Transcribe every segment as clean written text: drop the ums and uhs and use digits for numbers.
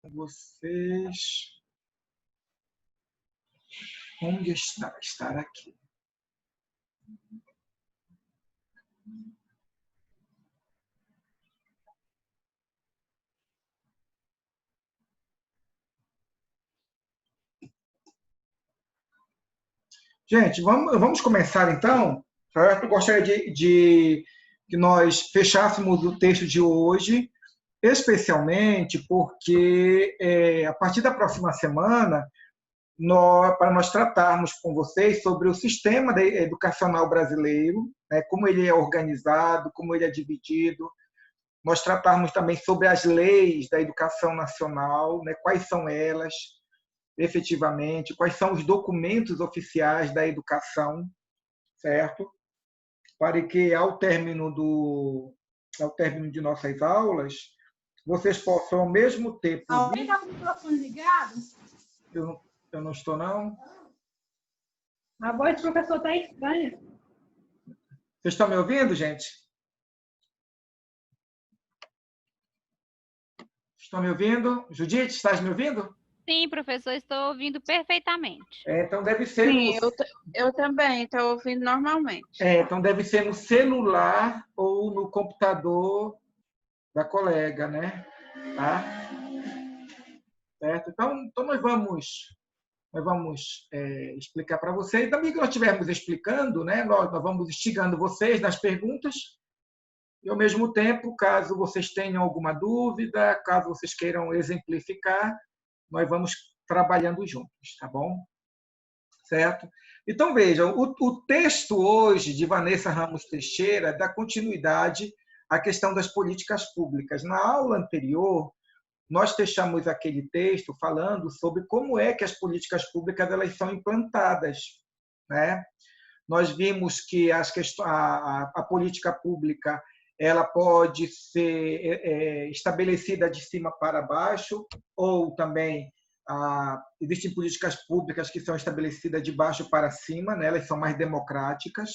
Vocês. Onde está? Estar aqui. Gente, vamos começar então. Eu gostaria de que nós fechássemos o texto de hoje, especialmente porque a partir da próxima semana, para nós tratarmos com vocês sobre o sistema educacional brasileiro, né, como ele é organizado, como ele é dividido, nós tratarmos também sobre as leis da educação nacional, né, quais são elas, efetivamente, quais são os documentos oficiais da educação, certo? Para que, ao término de nossas aulas, vocês possam, ao mesmo tempo... Alguém está com o microfone ligado? Eu não estou, não. A voz do professor está estranha. Vocês estão me ouvindo, gente? Estão me ouvindo? Judite, estás me ouvindo? Sim, professor, estou ouvindo perfeitamente. Então deve ser... Sim, eu também estou ouvindo normalmente. Então deve ser no celular ou no computador da colega, né? Tá? Certo? Então nós vamos explicar para vocês. Também que nós estivermos explicando, né? Nós vamos instigando vocês nas perguntas. E, ao mesmo tempo, caso vocês tenham alguma dúvida, caso vocês queiram exemplificar, nós vamos trabalhando juntos, tá bom? Certo? Então, vejam, o texto hoje de Vanessa Ramos Teixeira dá continuidade à questão das políticas públicas. Na aula anterior, nós fechamos aquele texto falando sobre como é que as políticas públicas elas são implantadas, né? Nós vimos que a política pública ela pode ser estabelecida de cima para baixo, ou também existem políticas públicas que são estabelecidas de baixo para cima, né? Elas são mais democráticas,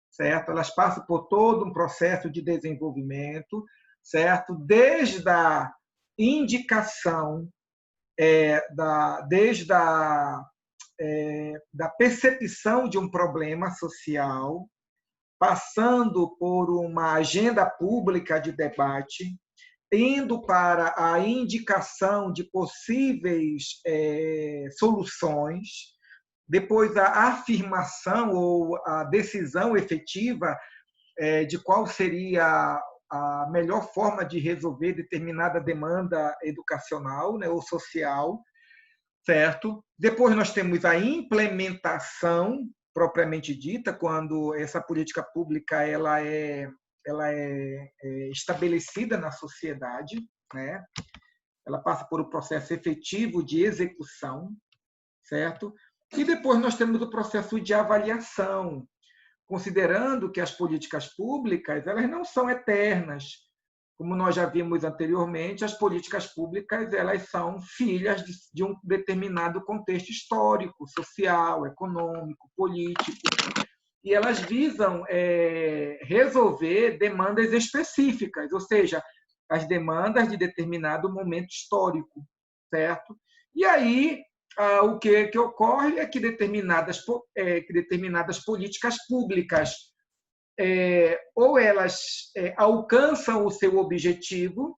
certo? Elas passam por todo um processo de desenvolvimento, certo? Desde a indicação, desde da percepção de um problema social, passando por uma agenda pública de debate, indo para a indicação de possíveis soluções, depois a afirmação ou a decisão efetiva de qual seria a melhor forma de resolver determinada demanda educacional, né, ou social, certo? Depois nós temos a implementação propriamente dita, quando essa política pública ela é estabelecida na sociedade, né? Ela passa por um processo efetivo de execução, certo? E depois nós temos o processo de avaliação, considerando que as políticas públicas elas não são eternas. Como nós já vimos anteriormente, as políticas públicas elas são filhas de um determinado contexto histórico, social, econômico, político, e elas visam resolver demandas específicas, ou seja, as demandas de determinado momento histórico, certo? E aí o que ocorre é que determinadas políticas públicas ou elas alcançam o seu objetivo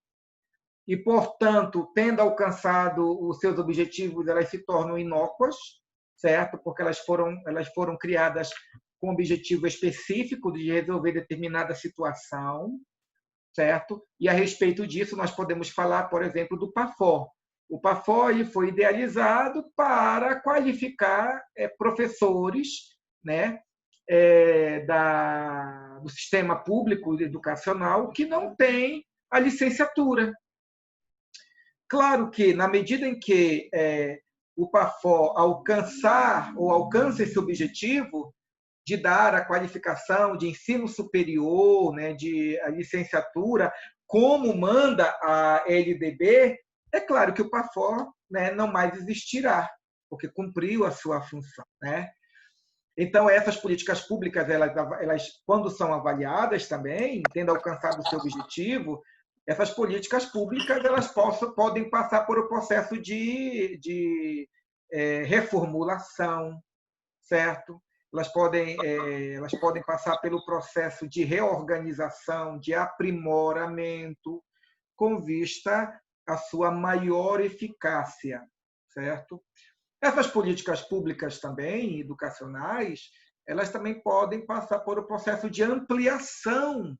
e, portanto, tendo alcançado os seus objetivos, elas se tornam inócuas, certo? Porque elas foram criadas com um objetivo específico de resolver determinada situação, certo? E a respeito disso nós podemos falar, por exemplo, do PAFOR. O PAFOR ele foi idealizado para qualificar professores, né? Do sistema público educacional que não tem a licenciatura. Claro que, na medida em que o PAFOR alcança esse objetivo de dar a qualificação de ensino superior, né, de a licenciatura, como manda a LDB, é claro que o PAFOR, né, não mais existirá, porque cumpriu a sua função, né? Então, essas políticas públicas, elas, quando são avaliadas também, tendo alcançado o seu objetivo, essas políticas públicas elas podem passar por um processo de reformulação, certo? Elas podem passar pelo processo de reorganização, de aprimoramento, com vista à sua maior eficácia, certo? Essas políticas públicas também, educacionais, elas também podem passar por um processo de ampliação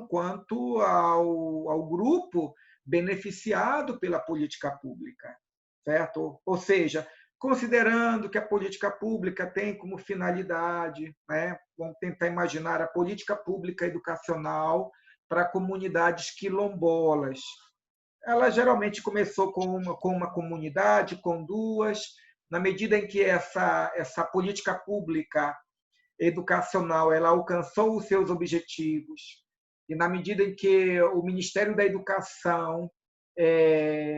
quanto ao grupo beneficiado pela política pública, certo? Ou seja, considerando que a política pública tem como finalidade, né, vamos tentar imaginar a política pública educacional para comunidades quilombolas. Ela geralmente começou com uma comunidade, com duas. Na medida em que essa política pública educacional ela alcançou os seus objetivos, e na medida em que o Ministério da Educação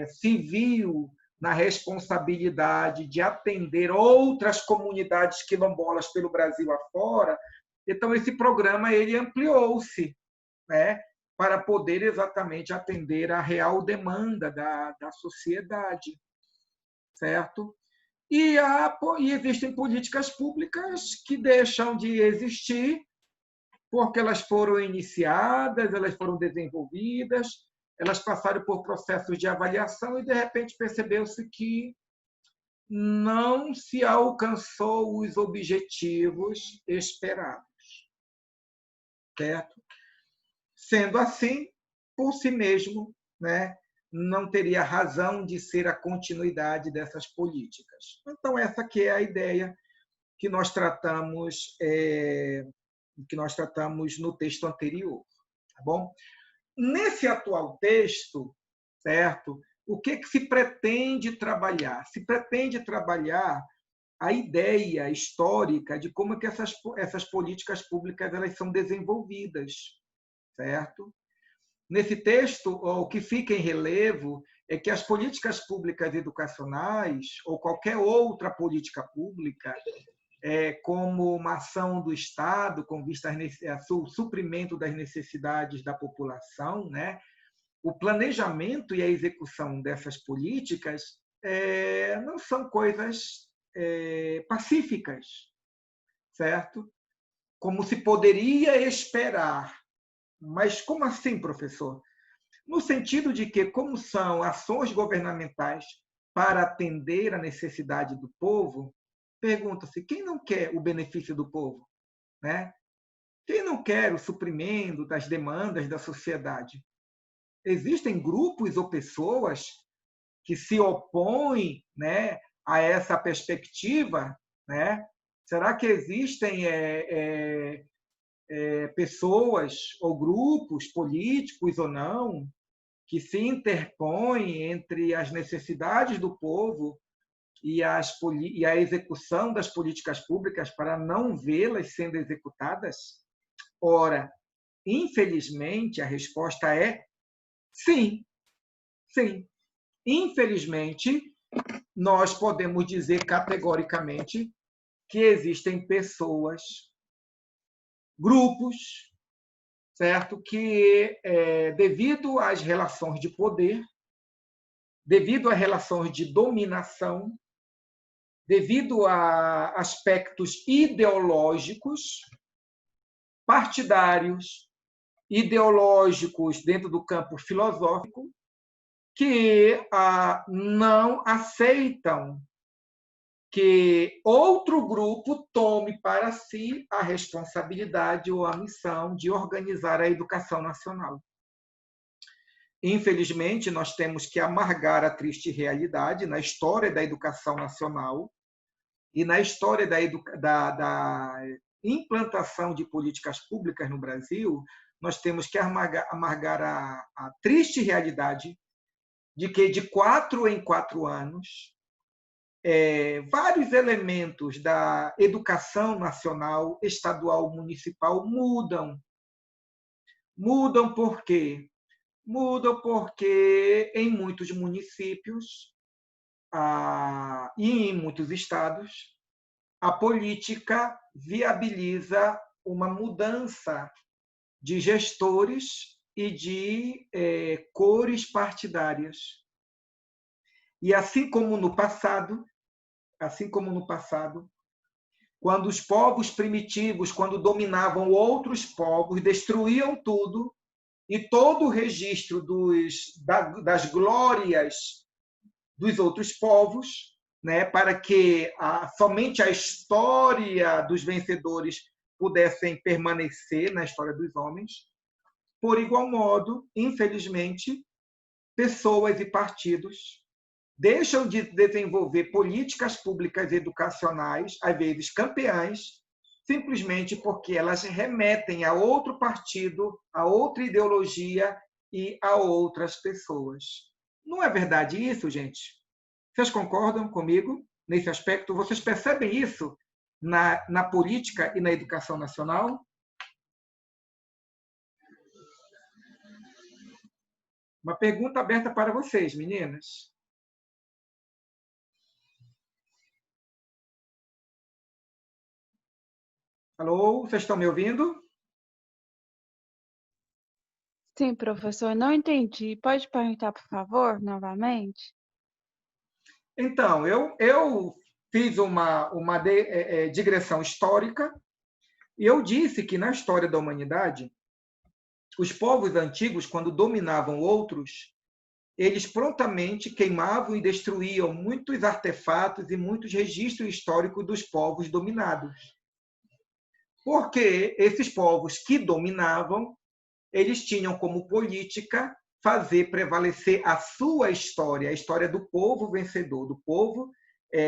se viu na responsabilidade de atender outras comunidades quilombolas pelo Brasil afora, então esse programa ele ampliou-se, né, para poder exatamente atender à real demanda da sociedade, certo? E existem políticas públicas que deixam de existir porque elas foram iniciadas, elas foram desenvolvidas, elas passaram por processos de avaliação e, de repente, percebeu-se que não se alcançou os objetivos esperados, certo? Sendo assim, por si mesmo, né, não teria razão de ser a continuidade dessas políticas. Então, essa que é a ideia que nós tratamos no texto anterior, tá bom? Nesse atual texto, certo? O que se pretende trabalhar? Se pretende trabalhar a ideia histórica de como é que essas políticas públicas elas são desenvolvidas, certo? Nesse texto, o que fica em relevo é que as políticas públicas educacionais ou qualquer outra política pública, como uma ação do Estado com vista ao suprimento das necessidades da população, né? O planejamento e a execução dessas políticas não são coisas pacíficas, certo? Como se poderia esperar. Mas como assim, professor? No sentido de que, como são ações governamentais para atender a necessidade do povo, pergunta-se, quem não quer o benefício do povo? Né? Quem não quer o suprimento das demandas da sociedade? Existem grupos ou pessoas que se opõem, né, a essa perspectiva? Né? Será que existem pessoas ou grupos políticos ou não que se interpõem entre as necessidades do povo e a execução das políticas públicas para não vê-las sendo executadas? Ora, infelizmente, a resposta é sim, sim. Infelizmente, nós podemos dizer categoricamente que existem pessoas, grupos, certo? Que, devido às relações de poder, devido a relações de dominação, devido a aspectos ideológicos, partidários, ideológicos dentro do campo filosófico, que não aceitam que outro grupo tome para si a responsabilidade ou a missão de organizar a educação nacional. Infelizmente, nós temos que amargar a triste realidade na história da educação nacional e na história da implantação de políticas públicas no Brasil. Nós temos que amargar a triste realidade de que, de 4 em 4 anos, vários elementos da educação nacional, estadual, municipal mudam. Mudam por quê? Mudam porque, em muitos municípios e em muitos estados, a política viabiliza uma mudança de gestores e de cores partidárias. E assim como no passado, quando os povos primitivos, quando dominavam outros povos, destruíam tudo, e todo o registro das glórias dos outros povos, né, para que somente a história dos vencedores pudessem permanecer na história dos homens. Por igual modo, infelizmente, pessoas e partidos deixam de desenvolver políticas públicas educacionais, às vezes campeãs, simplesmente porque elas remetem a outro partido, a outra ideologia e a outras pessoas. Não é verdade isso, gente? Vocês concordam comigo nesse aspecto? Vocês percebem isso na política e na educação nacional? Uma pergunta aberta para vocês, meninas. Alô, vocês estão me ouvindo? Sim, professor, não entendi. Pode perguntar, por favor, novamente? Então, eu fiz uma digressão histórica e eu disse que na história da humanidade, os povos antigos, quando dominavam outros, eles prontamente queimavam e destruíam muitos artefatos e muitos registros históricos dos povos dominados. Porque esses povos que dominavam, eles tinham como política fazer prevalecer a sua história, a história do povo vencedor, do povo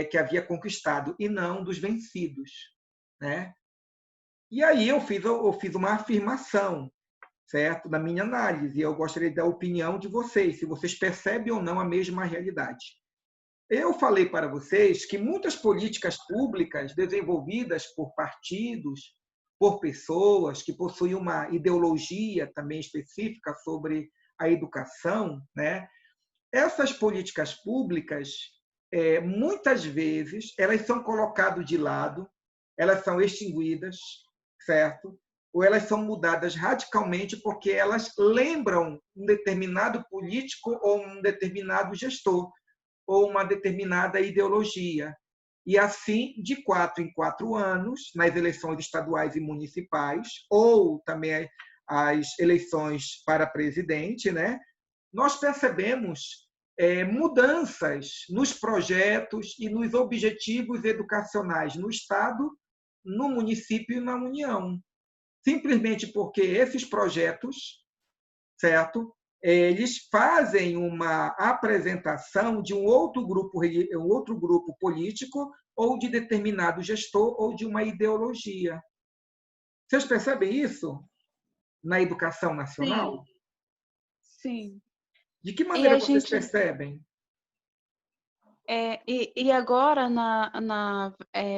que havia conquistado, e não dos vencidos, né? E aí eu fiz uma afirmação, certo? Da minha análise, e eu gostaria da opinião de vocês, se vocês percebem ou não a mesma realidade. Eu falei para vocês que muitas políticas públicas desenvolvidas por partidos, por pessoas que possuem uma ideologia também específica sobre a educação, né? Essas políticas públicas, muitas vezes, elas são colocadas de lado, elas são extinguidas, certo? Ou elas são mudadas radicalmente porque elas lembram um determinado político ou um determinado gestor, ou uma determinada ideologia. E assim, de 4 em 4 anos, nas eleições estaduais e municipais, ou também as eleições para presidente, né, nós percebemos mudanças nos projetos e nos objetivos educacionais no Estado, no município e na União. Simplesmente porque esses projetos, certo? Eles fazem uma apresentação de um outro grupo político ou de determinado gestor ou de uma ideologia. Vocês percebem isso na educação nacional? Sim. De que maneira vocês percebem? E agora, na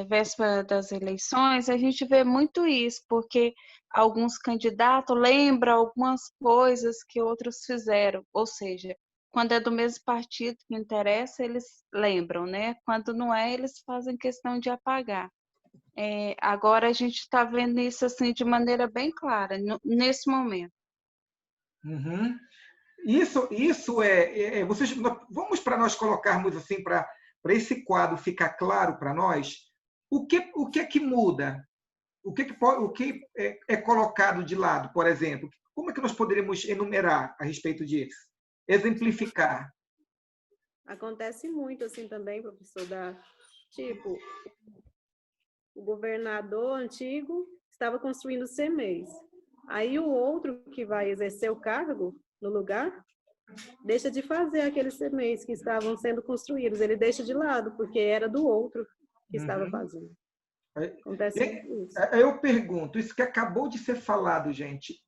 véspera das eleições, a gente vê muito isso, porque alguns candidatos lembram algumas coisas que outros fizeram, ou seja, quando é do mesmo partido que interessa, eles lembram, né? Quando não é, eles fazem questão de apagar. Agora a gente está vendo isso assim de maneira bem clara, nesse momento. Uhum. Isso vocês, vamos para nós colocarmos assim, para esse quadro ficar claro para nós, o que é que muda? O que é colocado de lado, por exemplo? Como é que nós poderíamos enumerar a respeito disso? Exemplificar. Acontece muito assim também, professor, tipo, o governador antigo estava construindo CMEs. Aí o outro que vai exercer o cargo no lugar deixa de fazer aqueles CMEs que estavam sendo construídos, ele deixa de lado, porque era do outro que estava fazendo. Acontece isso. Eu pergunto, isso que acabou de ser falado, gente,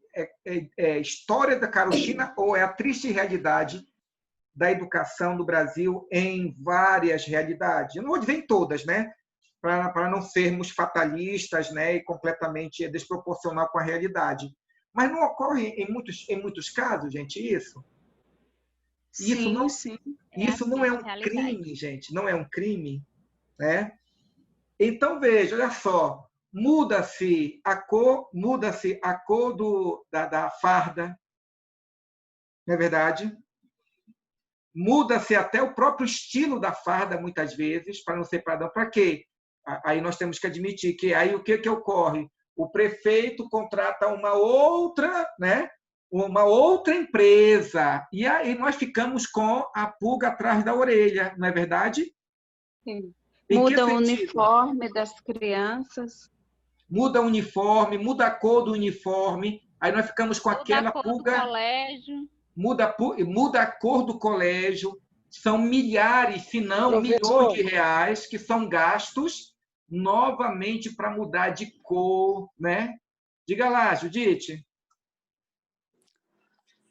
é história da carochinha ou é a triste realidade da educação no Brasil em várias realidades? Eu não vou dizer em todas, né? Para não sermos fatalistas, né? E completamente desproporcional com a realidade. Mas não ocorre em muitos casos, gente, isso? Isso não é um crime, gente, não é um crime, né? Então, veja, olha só, muda-se a cor da farda, não é verdade? Muda-se até o próprio estilo da farda, muitas vezes, para não ser padrão. Para quê? Aí nós temos que admitir que aí o que ocorre? O prefeito contrata uma outra, né? Uma outra empresa. E aí nós ficamos com a pulga atrás da orelha, não é verdade? Sim. Em que Muda o sentido? uniforme das crianças. Muda o uniforme, muda a cor do uniforme, aí nós ficamos com Muda aquela a cor do pulga, colégio. muda a cor do colégio, são milhares, se não milhões Professor, de reais que são gastos novamente para mudar de cor, né? Diga lá, Judite.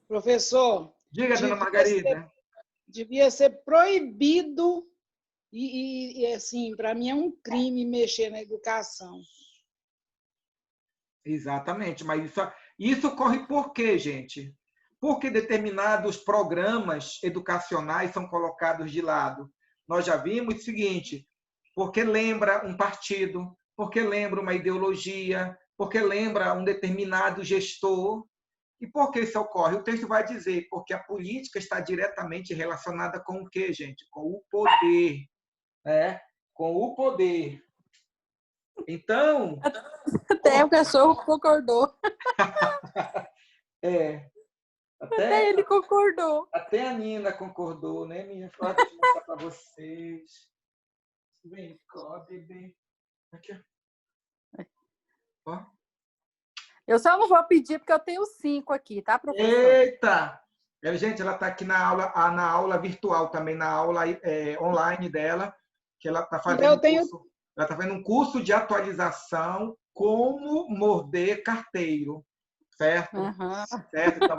professor, Diga, dona devia ser, Margarida. devia ser proibido assim, para mim é um crime mexer na educação. Exatamente, mas isso ocorre por quê, gente? Porque determinados programas educacionais são colocados de lado. Nós já vimos o seguinte, porque lembra um partido, porque lembra uma ideologia, porque lembra um determinado gestor. E por que isso ocorre? O texto vai dizer, porque a política está diretamente relacionada com o quê, gente? Com o poder. Né? Com o poder. Então... Até o cachorro concordou. Até ele concordou. Até a Nina concordou, né, minha? Deixa eu mostrar para vocês. Vem cá, bebê. Aqui, ó. Eu só não vou pedir porque eu tenho 5 aqui, tá, professor? Eita! Gente, ela está aqui na aula virtual também, na aula online dela, que ela está fazendo ela está fazendo um curso de atualização como morder carteiro, certo? Uhum. Certo? Então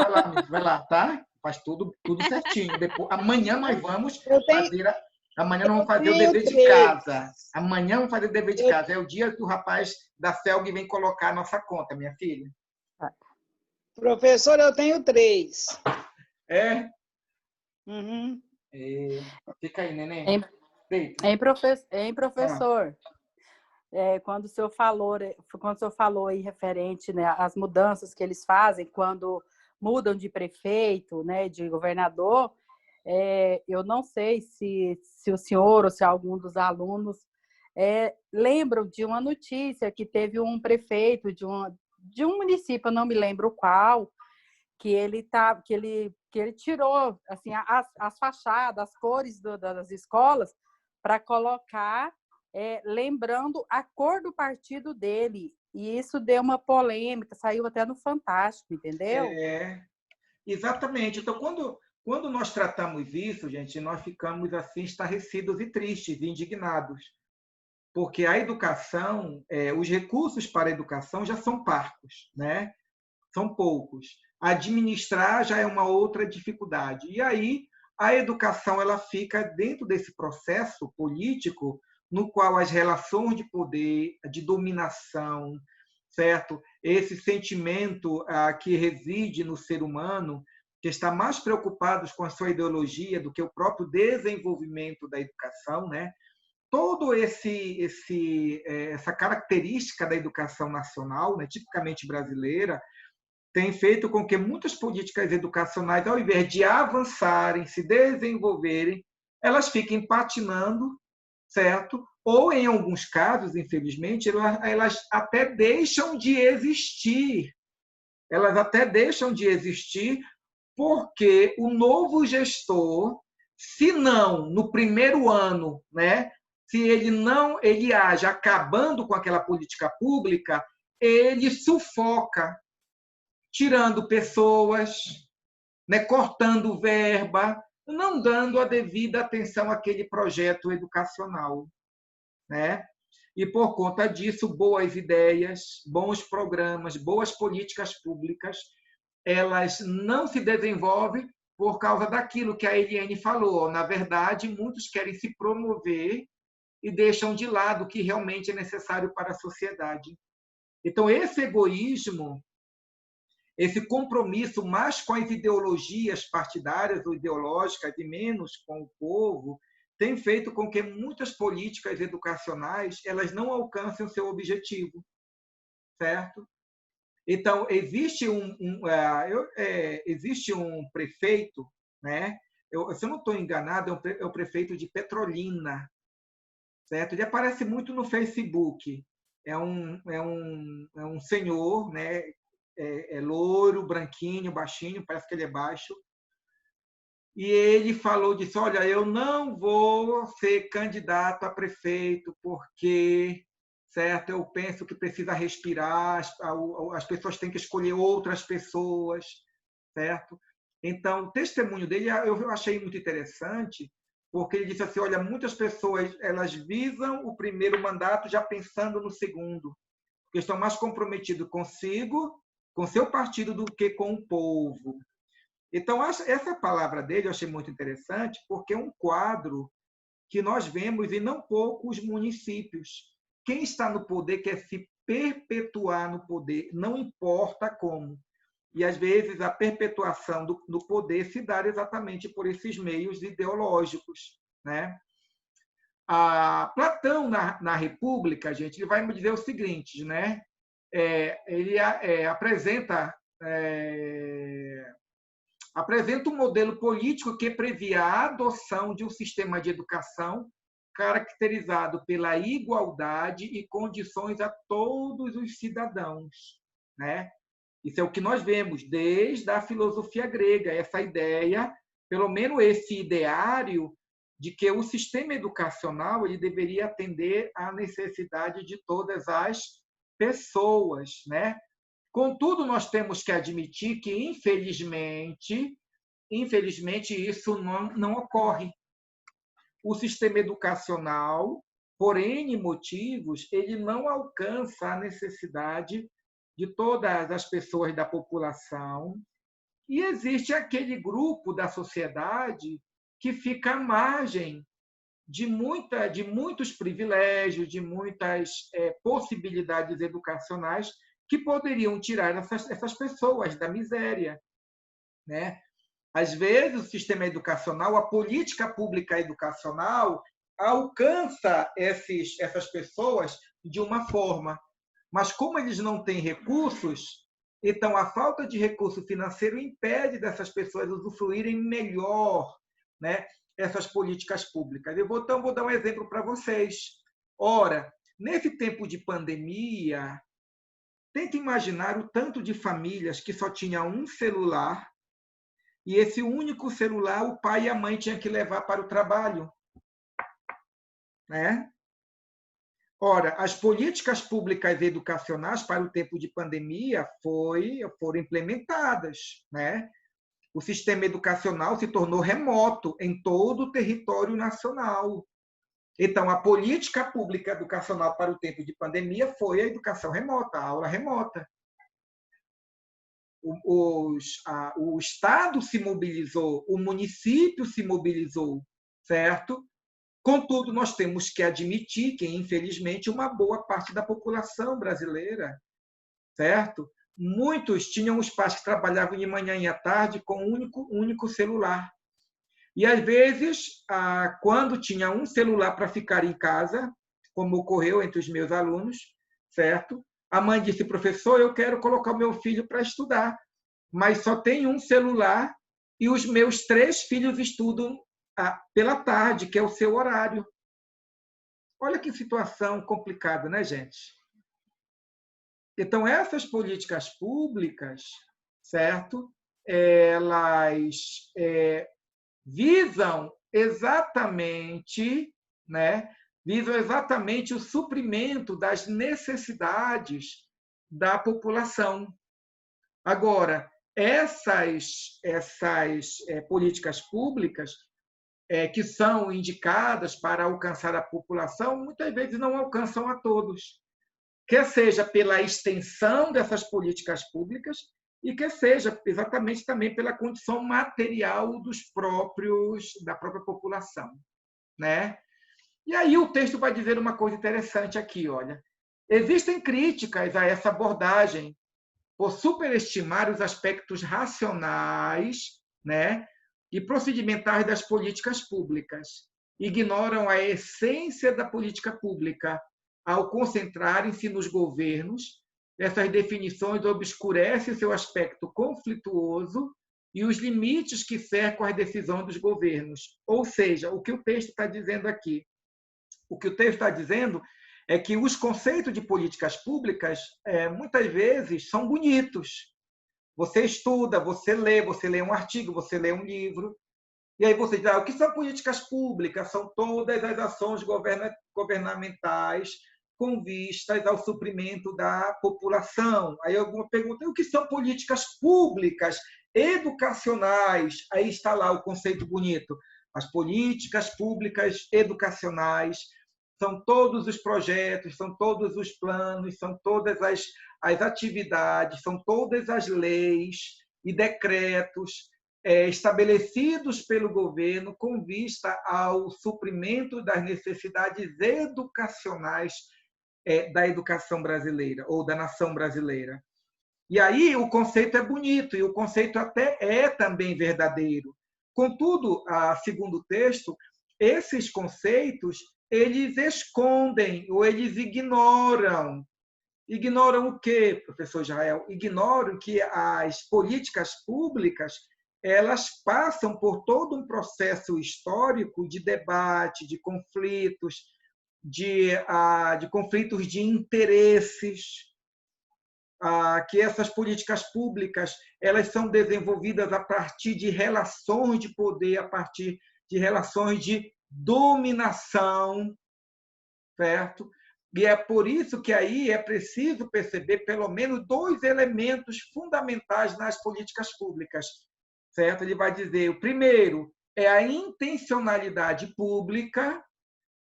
vai lá, tá? Faz tudo certinho. Amanhã nós vamos fazer amanhã nós vamos fazer o dever de casa. Amanhã vamos fazer o dever de casa. É o dia que o rapaz da CELG vem colocar a nossa conta, minha filha. Professor, eu tenho 3. É? Uhum. Fica aí, neném. Hein, professor? Quando o senhor falou aí referente, né, às mudanças que eles fazem quando mudam de prefeito, né, de governador, eu não sei se o senhor ou se algum dos alunos lembram de uma notícia que teve um prefeito de um município, eu não me lembro qual, que ele tirou assim as fachadas, as cores das escolas para colocar lembrando a cor do partido dele. E isso deu uma polêmica, saiu até no Fantástico, entendeu? Exatamente. Então, quando nós tratamos isso, gente, nós ficamos assim estarrecidos e tristes, e indignados. Porque a educação, os recursos para a educação já são parcos, né? São poucos. Administrar já é uma outra dificuldade. E aí a educação ela fica dentro desse processo político no qual as relações de poder, de dominação, certo? Esse sentimento que reside no ser humano, que está mais preocupado com a sua ideologia do que o próprio desenvolvimento da educação, né? Todo essa característica da educação nacional, né, tipicamente brasileira, tem feito com que muitas políticas educacionais, ao invés de avançarem, se desenvolverem, elas fiquem patinando, certo? Ou, em alguns casos, infelizmente, elas até deixam de existir. Elas até deixam de existir porque o novo gestor, se não no primeiro ano, né, se ele age acabando com aquela política pública, ele sufoca, tirando pessoas, né, cortando verba, não dando a devida atenção àquele projeto educacional, né? E, por conta disso, boas ideias, bons programas, boas políticas públicas, elas não se desenvolvem por causa daquilo que a Eliane falou. Na verdade, muitos querem se promover e deixam de lado o que realmente é necessário para a sociedade. Então, esse egoísmo, esse compromisso mais com as ideologias partidárias ou ideológicas e menos com o povo, tem feito com que muitas políticas educacionais elas não alcancem o seu objetivo, certo? Então, existe existe um prefeito, né? Se eu não estou enganado, é o prefeito de Petrolina, certo? Ele aparece muito no Facebook. É um senhor, né? É loiro, branquinho, baixinho, parece que ele é baixo. E ele falou disso: olha, eu não vou ser candidato a prefeito porque, certo, eu penso que precisa respirar, as pessoas têm que escolher outras pessoas, certo? Então, o testemunho dele eu achei muito interessante, porque ele disse assim: olha, muitas pessoas elas visam o primeiro mandato já pensando no segundo, porque estão mais comprometidos consigo, com seu partido, do que com o povo. Então, essa palavra dele eu achei muito interessante, porque é um quadro que nós vemos em não poucos municípios. Quem está no poder quer se perpetuar no poder, não importa como. E, às vezes, a perpetuação do poder se dá exatamente por esses meios ideológicos, né? Platão, na República, gente, ele vai me dizer o seguinte, né? Ele apresenta um modelo político que previa a adoção de um sistema de educação caracterizado pela igualdade e condições a todos os cidadãos, né? Isso é o que nós vemos desde a filosofia grega, essa ideia, pelo menos esse ideário, de que o sistema educacional ele deveria atender à necessidade de todas as pessoas, né? Contudo, nós temos que admitir que, infelizmente, isso não ocorre. O sistema educacional, por N motivos, ele não alcança a necessidade de todas as pessoas da população, e existe aquele grupo da sociedade que fica à margem de muitos privilégios, de muitas possibilidades educacionais que poderiam tirar essas pessoas da miséria, né? Às vezes, o sistema educacional, a política pública educacional, alcança essas pessoas de uma forma, mas como eles não têm recursos, então a falta de recurso financeiro impede dessas pessoas usufruírem melhor, né, essas políticas públicas. Então, vou dar um exemplo para vocês. Ora, nesse tempo de pandemia, tenta imaginar o tanto de famílias que só tinham um celular e esse único celular o pai e a mãe tinham que levar para o trabalho, né? Ora, as políticas públicas educacionais para o tempo de pandemia foram implementadas, né? O sistema educacional se tornou remoto em todo o território nacional. Então, a política pública educacional para o tempo de pandemia foi a educação remota, a aula remota. O Estado se mobilizou, o município se mobilizou, certo? Contudo, nós temos que admitir que, infelizmente, uma boa parte da população brasileira, certo? Muitos tinham os pais que trabalhavam de manhã e à tarde com um único celular. E, às vezes, quando tinha um celular para ficar em casa, como ocorreu entre os meus alunos, certo? A mãe disse: professor, eu quero colocar o meu filho para estudar, mas só tem um celular e os meus 3 filhos estudam pela tarde, que é o seu horário. Olha que situação complicada, né, gente? Então, essas políticas públicas, certo? Elas visam exatamente, né? Visam exatamente o suprimento das necessidades da população. Agora, essas políticas públicas que são indicadas para alcançar a população, muitas vezes não alcançam a todos. Quer seja pela extensão dessas políticas públicas e quer seja exatamente também pela condição material da própria população, né? E aí o texto vai dizer uma coisa interessante aqui, olha. Existem críticas a essa abordagem por superestimar os aspectos racionais, né, e procedimentais das políticas públicas. ignoram a essência da política pública ao concentrarem-se nos governos. Essas definições obscurecem seu aspecto conflituoso e os limites que cercam as decisões dos governos. Ou seja, o que o texto está dizendo aqui? O que o texto está dizendo é que os conceitos de políticas públicas, muitas vezes, são bonitos. Você estuda, você lê um artigo, você lê um livro, e aí você diz, o que são políticas públicas? São todas as ações governamentais com vistas ao suprimento da população. Aí alguma pergunta, o que são políticas públicas educacionais? Aí está lá o conceito bonito. As políticas públicas educacionais são todos os projetos, são todos os planos, são todas as atividades, são todas as leis e decretos estabelecidos pelo governo com vista ao suprimento das necessidades educacionais da educação brasileira ou da nação brasileira. E aí o conceito é bonito e o conceito até é também verdadeiro. Contudo, segundo o texto, esses conceitos eles escondem ou eles ignoram. Ignoram o quê, professor Israel? Ignoram que as políticas públicas elas passam por todo um processo histórico de debate, de conflitos, de conflitos de interesses, que essas políticas públicas elas são desenvolvidas a partir de relações de poder, a partir de relações de dominação, certo? E é por isso que aí é preciso perceber pelo menos 2 elementos fundamentais nas políticas públicas, certo? Ele vai dizer, o primeiro é a intencionalidade pública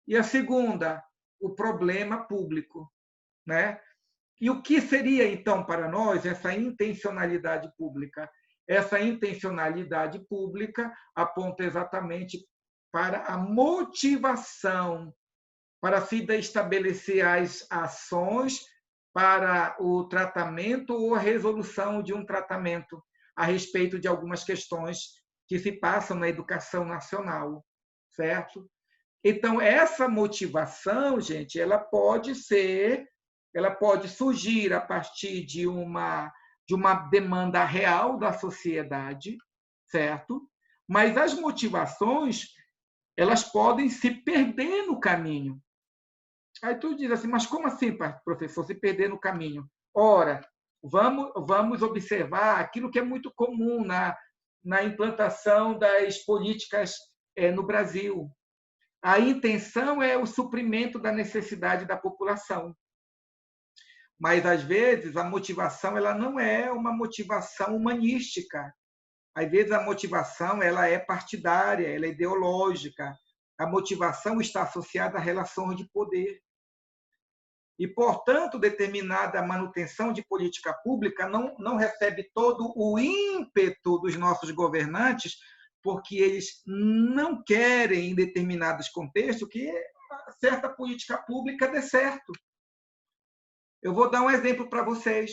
e a segunda, o problema público, né? E o que seria, então, para nós essa intencionalidade pública? Essa intencionalidade pública aponta exatamente para a motivação, para se estabelecer as ações para o tratamento ou a resolução de um tratamento a respeito de algumas questões que se passam na educação nacional, certo? Então, essa motivação, gente, ela pode surgir a partir de uma demanda real da sociedade, certo? Mas as motivações, elas podem se perder no caminho. Aí tu diz assim, mas como assim, professor, se perder no caminho? Ora, vamos observar aquilo que é muito comum na implantação das políticas no Brasil. A intenção é o suprimento da necessidade da população. Mas, às vezes, a motivação ela não é uma motivação humanística. Às vezes, a motivação ela é partidária, ela é ideológica. A motivação está associada a relações de poder. E, portanto, determinada manutenção de política pública não recebe todo o ímpeto dos nossos governantes, porque eles não querem, em determinados contextos, que certa política pública dê certo. Eu vou dar um exemplo para vocês.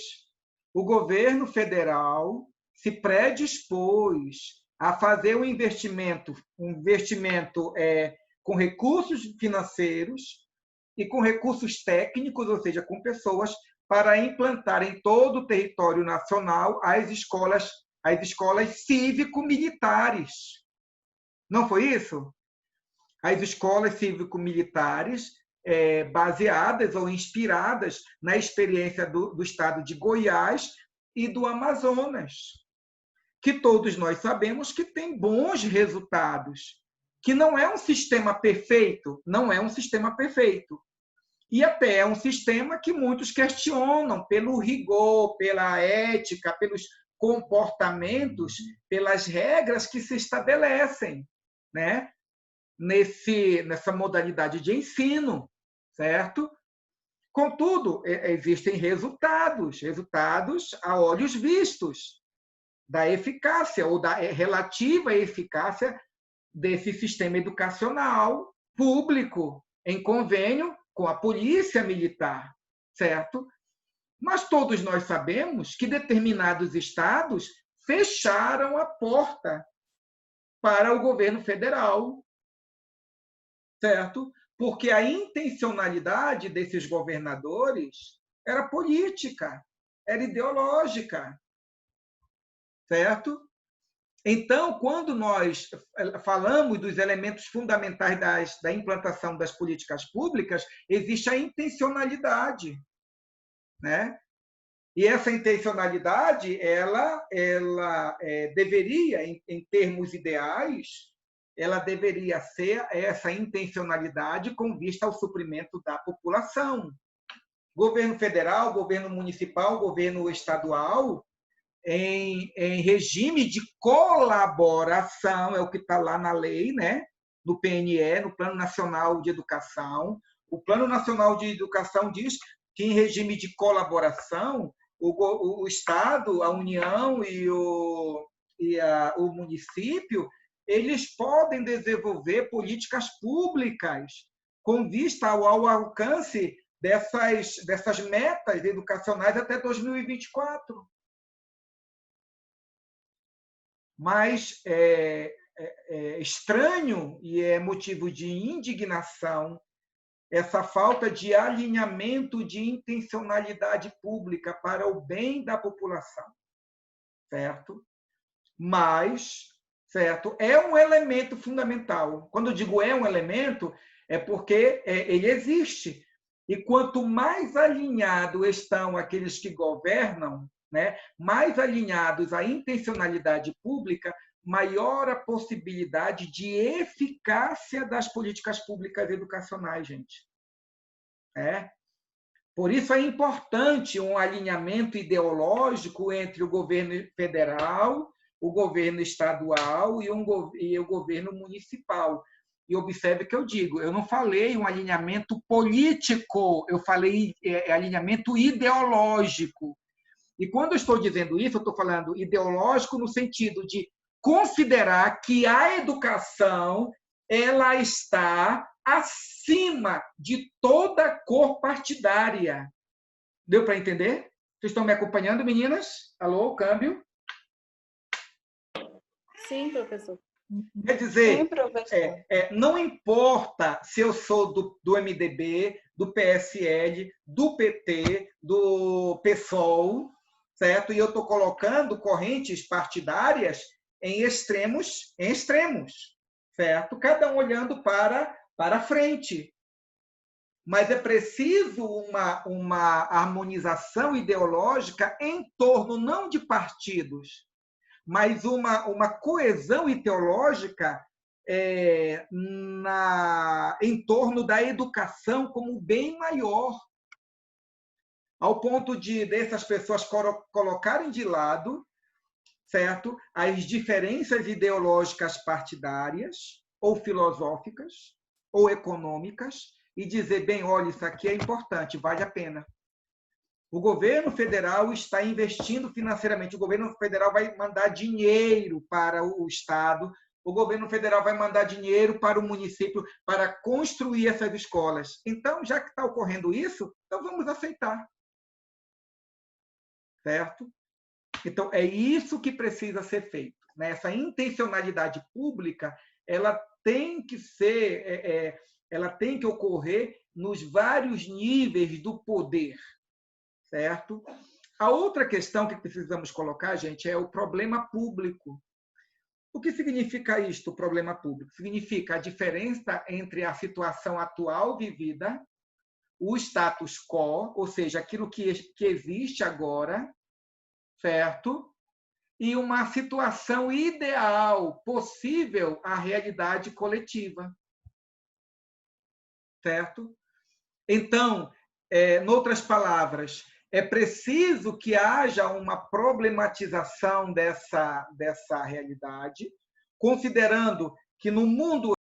O governo federal se predispôs a fazer um investimento com recursos financeiros e com recursos técnicos, ou seja, com pessoas, para implantar em todo o território nacional as escolas cívico-militares. Não foi isso? As escolas cívico-militares baseadas ou inspiradas na experiência do estado de Goiás e do Amazonas, que todos nós sabemos que tem bons resultados, que não é um sistema perfeito, e até é um sistema que muitos questionam pelo rigor, pela ética, pelos comportamentos, pelas regras que se estabelecem, né? Nessa modalidade de ensino, certo? Contudo, existem resultados a olhos vistos da eficácia ou da relativa eficácia desse sistema educacional público em convênio com a polícia militar, certo? Mas todos nós sabemos que determinados estados fecharam a porta para o governo federal certo? Porque a intencionalidade desses governadores era política, era ideológica, certo? Então, quando nós falamos dos elementos fundamentais da implantação das políticas públicas, existe a intencionalidade, né? E essa intencionalidade, ela deveria, em termos ideais, ela deveria ser essa intencionalidade com vista ao suprimento da população. Governo federal, governo municipal, governo estadual, em regime de colaboração, é o que está lá na lei, né? No PNE, no Plano Nacional de Educação. O Plano Nacional de Educação diz que, em regime de colaboração, o Estado, a União e o município, eles podem desenvolver políticas públicas com vista ao alcance dessas metas educacionais até 2024. Mas é estranho e é motivo de indignação essa falta de alinhamento de intencionalidade pública para o bem da população, certo? Mas, certo, é um elemento fundamental. Quando eu digo é um elemento, é porque ele existe. E quanto mais alinhados estão aqueles que governam, né, mais alinhados à intencionalidade pública, maior a possibilidade de eficácia das políticas públicas educacionais, gente. Por isso é importante um alinhamento ideológico entre o governo federal, o governo estadual e o governo municipal. E observe que eu digo, eu não falei um alinhamento político, eu falei alinhamento ideológico. E quando eu estou dizendo isso, eu estou falando ideológico no sentido de considerar que a educação ela está acima de toda cor partidária. Deu para entender? Vocês estão me acompanhando, meninas? Alô, câmbio? Sim, professor. Quer dizer, Sim, professor. não importa se eu sou do MDB, do PSL, do PT, do PSOL, certo? E eu estou colocando correntes partidárias em extremos, certo? Cada um olhando para frente. Mas é preciso uma harmonização ideológica em torno não de partidos, mas uma coesão ideológica em torno da educação como bem maior, ao ponto dessas pessoas colocarem de lado, certo, as diferenças ideológicas partidárias, ou filosóficas, ou econômicas, e dizer, bem, olha, isso aqui é importante, vale a pena. O governo federal está investindo financeiramente, o governo federal vai mandar dinheiro para o Estado, o governo federal vai mandar dinheiro para o município para construir essas escolas. Então, já que está ocorrendo isso, então vamos aceitar. Certo? Então, é isso que precisa ser feito. Né? Essa intencionalidade pública, ela tem que ela tem que ocorrer nos vários níveis do poder. Certo? A outra questão que precisamos colocar, gente, é o problema público. O que significa isto, o problema público? Significa a diferença entre a situação atual vivida, o status quo, ou seja, aquilo que existe agora, certo? E uma situação ideal, possível à realidade coletiva. Certo? Então, em outras palavras, é preciso que haja uma problematização dessa realidade, considerando que no mundo